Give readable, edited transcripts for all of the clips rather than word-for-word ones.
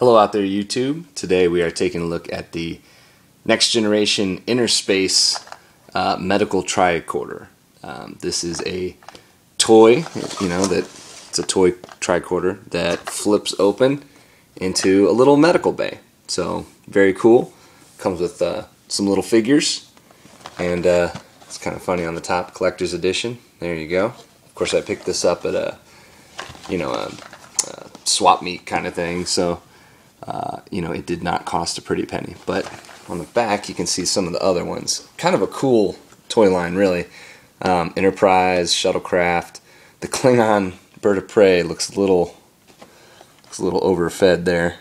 Hello out there, YouTube. Today we are taking a look at the next generation Innerspace medical tricorder. This is a toy, it's a toy tricorder that flips open into a little medical bay. So very cool. Comes with some little figures, and it's kind of funny on the top, collector's edition. There you go. Of course, I picked this up at a swap meet kind of thing, so it did not cost a pretty penny. But on the back you can see some of the other ones. Kind of a cool toy line, really. Enterprise, Shuttlecraft. The Klingon bird of prey looks a little overfed there,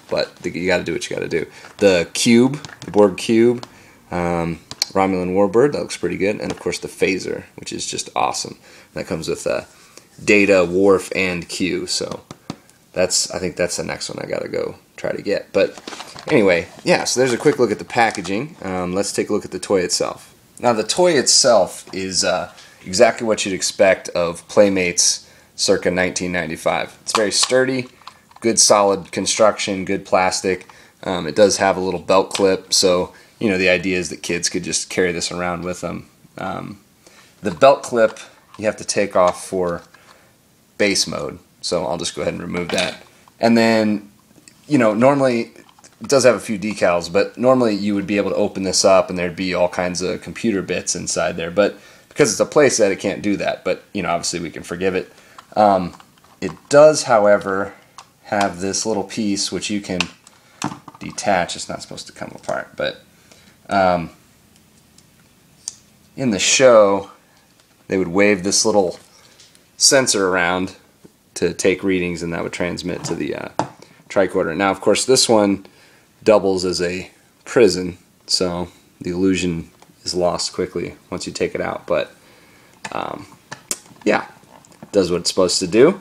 but you got to do what you got to do. The cube, the Borg cube, Romulan warbird, that looks pretty good, and of course the phaser, which is just awesome. That comes with Data, Worf, and Q. So I think that's the next one I gotta go try to get. But anyway, yeah, so there's a quick look at the packaging. Let's take a look at the toy itself. Now the toy itself is exactly what you'd expect of Playmates circa 1995. It's very sturdy, good solid construction, good plastic. It does have a little belt clip, so the idea is that kids could just carry this around with them. The belt clip you have to take off for base mode, so I'll just go ahead and remove that. And then, normally it does have a few decals, but normally you would be able to open this up and there'd be all kinds of computer bits inside there. But because it's a playset, it can't do that. But obviously we can forgive it. It does, however, have this little piece which you can detach. It's not supposed to come apart, but in the show they would wave this little sensor around to take readings, and that would transmit to the tricorder. Now, of course, this one doubles as a prison, so the illusion is lost quickly once you take it out. But yeah, it does what it's supposed to do,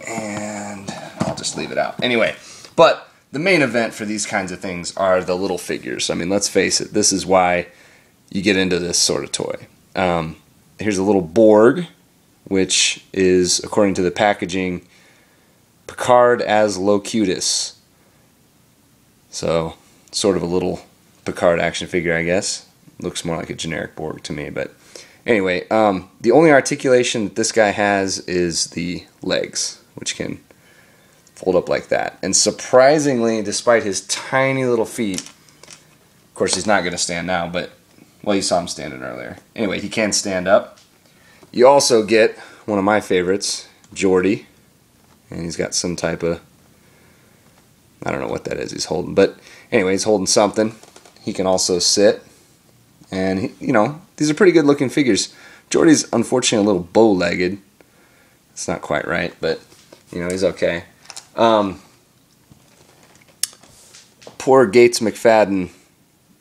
and I'll just leave it out anyway. But the main event for these kinds of things are the little figures. I mean, let's face it, this is why you get into this sort of toy. Here's a little Borg, which is, according to the packaging, Picard as Locutus. So, sort of a little Picard action figure, I guess. Looks more like a generic Borg to me, but anyway, the only articulation that this guy has is the legs, which can fold up like that. And surprisingly, despite his tiny little feet, of course he's not going to stand now, but well, you saw him standing earlier. Anyway, he can stand up. You also get one of my favorites, Geordi, and he's got some type of, I don't know what that is he's holding, but anyway, he's holding something. He can also sit, and these are pretty good looking figures. Geordi's unfortunately a little bow-legged. It's not quite right, but he's okay. Poor Gates McFadden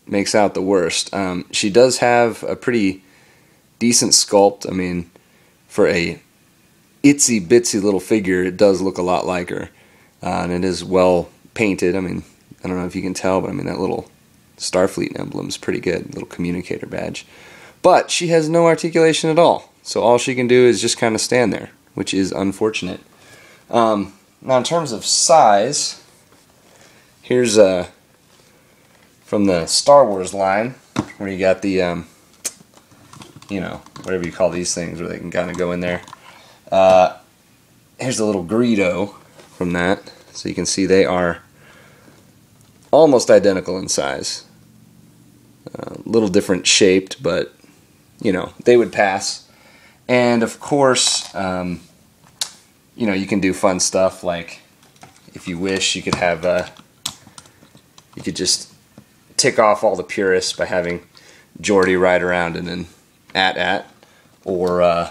makes out the worst. She does have a pretty decent sculpt. I mean, for a itsy bitsy little figure, it does look a lot like her, and it is well painted. I mean, I don't know if you can tell, but I mean that little Starfleet emblem is pretty good, little communicator badge. But she has no articulation at all, so all she can do is just kind of stand there, which is unfortunate. Now, in terms of size, here's from the Star Wars line, where you got the, whatever you call these things, where they can kind of go in there. Here's a little Greedo from that, so you can see they are almost identical in size. A little different shaped, but, they would pass. And, of course, you can do fun stuff, like, if you wish, you could have, you could just tick off all the purists by having Geordi ride around and then or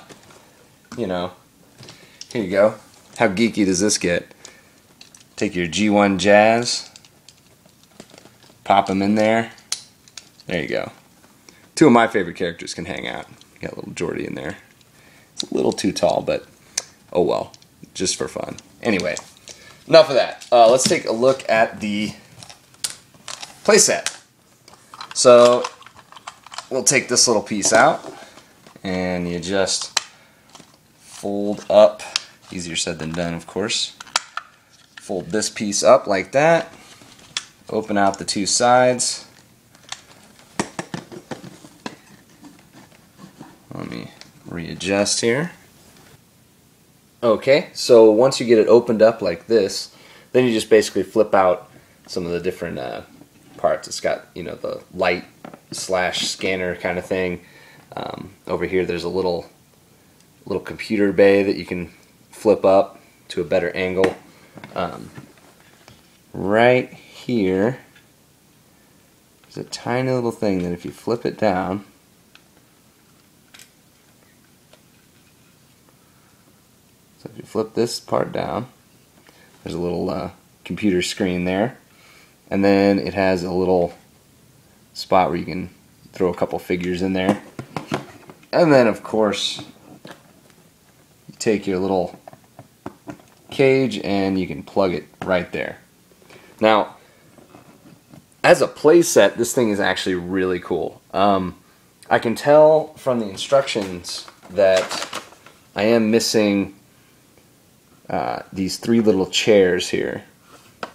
here you go. How geeky does this get? Take your G1 Jazz, pop them in there. There you go. Two of my favorite characters can hang out. You got a little Geordi in there. It's a little too tall, but oh well, just for fun. Anyway, enough of that. Let's take a look at the playset. So we'll take this little piece out, and you just fold up. Easier said than done, of course. fold this piece up like that, open out the two sides. Let me readjust here. Okay, so once you get it opened up like this, then you just basically flip out some of the different parts. It's got, you know, the light slash scanner kind of thing. Over here there's a little computer bay that you can flip up to a better angle. Right here there's a tiny little thing that if you flip it down, so if you flip this part down, there's a little computer screen there, and then it has a little spot where you can throw a couple figures in there. And then of course you take your little cage and you can plug it right there. Now, as a playset, this thing is actually really cool. I can tell from the instructions that I am missing these three little chairs here,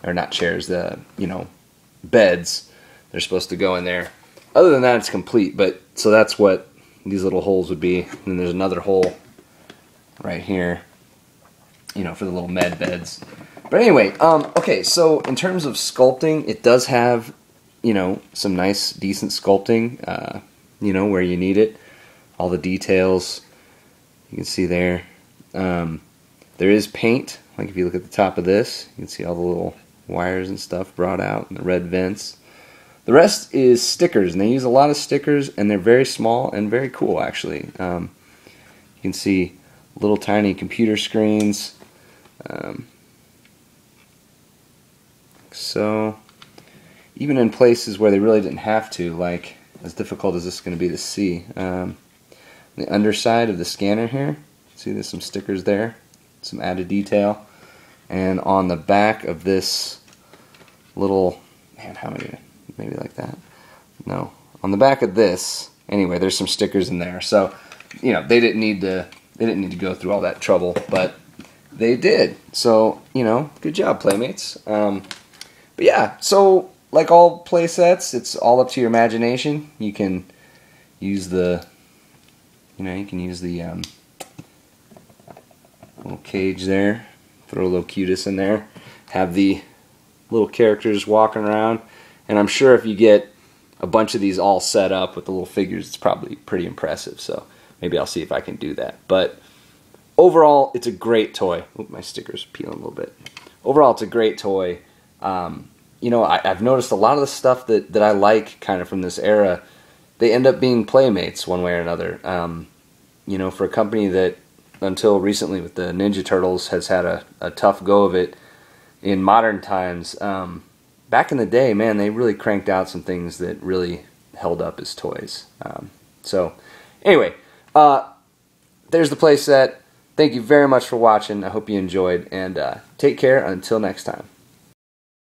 or not chairs, the, you know, beds. They're supposed to go in there. Other than that, it's complete. But so that's what these little holes would be. And then there's another hole right here, you know, for the little med beds. But anyway, okay, so in terms of sculpting, it does have, you know, some nice, decent sculpting, you know, where you need it. All the details you can see there. There is paint, like if you look at the top of this, you can see all the little wires and stuff brought out, and the red vents. The rest is stickers, and they use a lot of stickers, and they're very small and very cool, actually. You can see little tiny computer screens. So, even in places where they really didn't have to, like, as difficult as this is going to be to see, the underside of the scanner here, see there's some stickers there, some added detail, and on the back of this little, man, how many, maybe like that, no, on the back of this, anyway, there's some stickers in there. So, you know, they didn't need to go through all that trouble, but they did. So, you know, good job, Playmates. But yeah, so like all play sets, it's all up to your imagination. You can use the, you know, you can use the little cage there, throw a little cutis in there, have the little characters walking around, and I'm sure if you get a bunch of these all set up with the little figures, it's probably pretty impressive. So maybe I'll see if I can do that. But overall, it's a great toy. Oop, my sticker's peeling a little bit. Overall, it's a great toy. You know, I've noticed a lot of the stuff that I like kind of from this era, they end up being Playmates one way or another. You know, for a company that until recently with the Ninja Turtles has had a tough go of it in modern times, back in the day, man, they really cranked out some things that really held up as toys. So, anyway, there's the playset. Thank you very much for watching. I hope you enjoyed, and take care until next time.